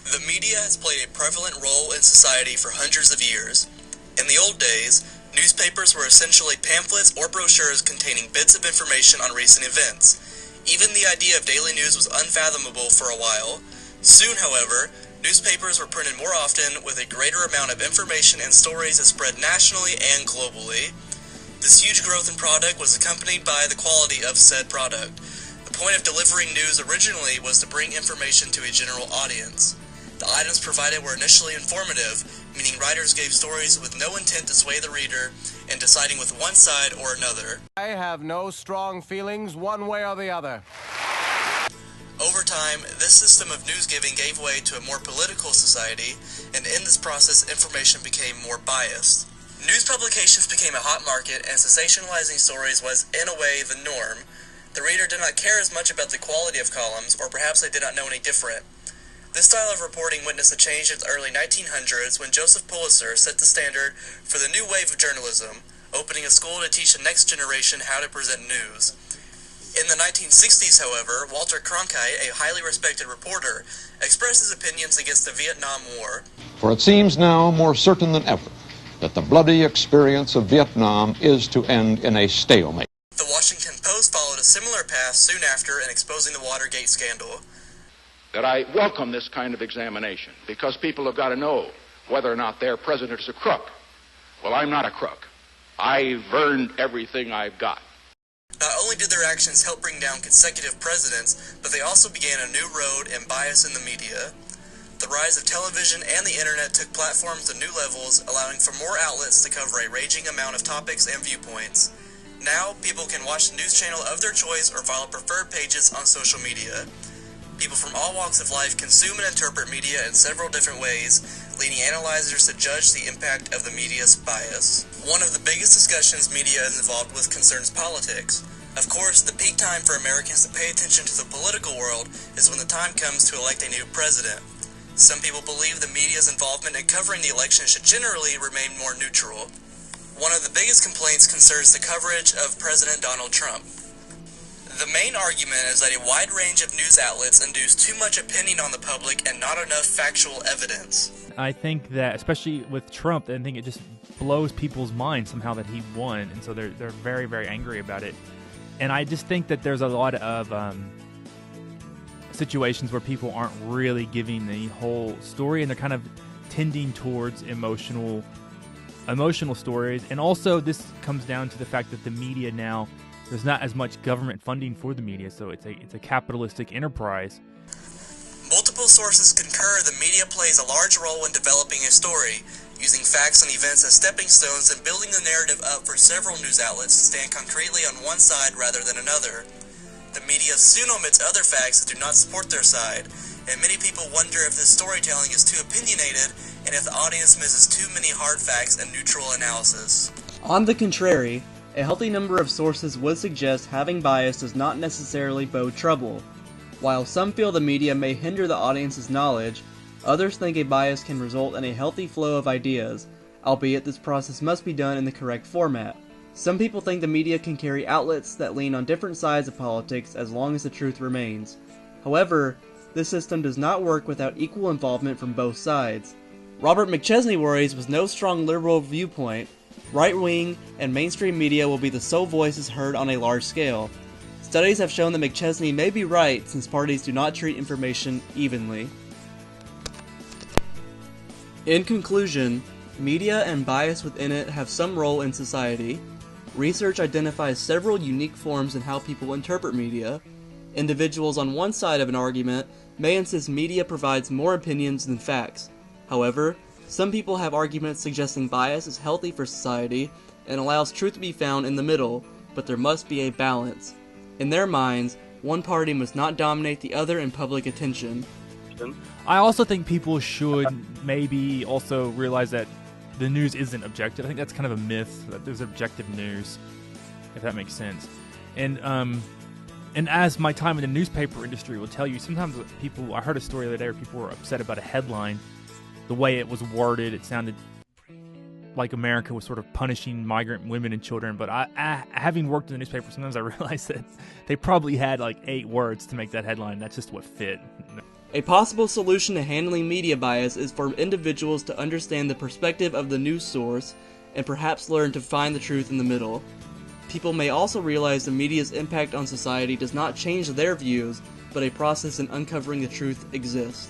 The media has played a prevalent role in society for hundreds of years. In the old days, newspapers were essentially pamphlets or brochures containing bits of information on recent events. Even the idea of daily news was unfathomable for a while. Soon, however, newspapers were printed more often with a greater amount of information and stories that spread nationally and globally. This huge growth in product was accompanied by the quality of said product. The point of delivering news originally was to bring information to a general audience. The items provided were initially informative, meaning writers gave stories with no intent to sway the reader and deciding with one side or another. I have no strong feelings one way or the other. Over time, this system of news-giving gave way to a more political society, and in this process, information became more biased. News publications became a hot market, and sensationalizing stories was, in a way, the norm. The reader did not care as much about the quality of columns, or perhaps they did not know any different. This style of reporting witnessed a change in the early 1900s when Joseph Pulitzer set the standard for the new wave of journalism, opening a school to teach the next generation how to present news. In the 1960s, however, Walter Cronkite, a highly respected reporter, expressed his opinions against the Vietnam War. For it seems now more certain than ever that the bloody experience of Vietnam is to end in a stalemate. The Washington Post followed a similar path soon after in exposing the Watergate scandal. That I welcome this kind of examination because people have got to know whether or not their president is a crook. Well, I'm not a crook. I've earned everything I've got. Not only did their actions help bring down consecutive presidents, but they also began a new road and bias in the media. The rise of television and the internet took platforms to new levels, allowing for more outlets to cover a ranging amount of topics and viewpoints. Now, people can watch the news channel of their choice or follow preferred pages on social media. People from all walks of life consume and interpret media in several different ways, leading analyzers to judge the impact of the media's bias. One of the biggest discussions media is involved with concerns politics. Of course, the peak time for Americans to pay attention to the political world is when the time comes to elect a new president. Some people believe the media's involvement in covering the election should generally remain more neutral. One of the biggest complaints concerns the coverage of President Donald Trump. The main argument is that a wide range of news outlets induce too much opinion on the public and not enough factual evidence. I think that, especially with Trump, I think it just blows people's minds somehow that he won, and so they're very, very angry about it. And I just think that there's a lot of situations where people aren't really giving the whole story, and they're kind of tending towards emotional stories. And also, this comes down to the fact that the media now, there's not as much government funding for the media, so it's a capitalistic enterprise. Multiple sources concur the media plays a large role in developing a story, using facts and events as stepping stones and building the narrative up for several news outlets to stand concretely on one side rather than another. The media soon omits other facts that do not support their side, and many people wonder if this storytelling is too opinionated and if the audience misses too many hard facts and neutral analysis. On the contrary, a healthy number of sources would suggest having bias does not necessarily bode trouble. While some feel the media may hinder the audience's knowledge, others think a bias can result in a healthy flow of ideas, albeit this process must be done in the correct format. Some people think the media can carry outlets that lean on different sides of politics as long as the truth remains. However, this system does not work without equal involvement from both sides. Robert McChesney worries with no strong liberal viewpoint, right-wing and mainstream media will be the sole voices heard on a large scale. Studies have shown that McChesney may be right since parties do not treat information evenly. In conclusion, media and bias within it have some role in society. Research identifies several unique forms in how people interpret media. Individuals on one side of an argument may insist media provides more opinions than facts. However, some people have arguments suggesting bias is healthy for society and allows truth to be found in the middle, but there must be a balance. In their minds, one party must not dominate the other in public attention. I also think people should maybe also realize that the news isn't objective. I think that's kind of a myth, that there's objective news, if that makes sense. And as my time in the newspaper industry will tell you, sometimes people, I heard a story the other day where people were upset about a headline, the way it was worded. It sounded like America was sort of punishing migrant women and children, but I having worked in the newspaper, sometimes I realized that they probably had like 8 words to make that headline. That's just what fit. A possible solution to handling media bias is for individuals to understand the perspective of the news source and perhaps learn to find the truth in the middle. People may also realize the media's impact on society does not change their views, but a process in uncovering the truth exists.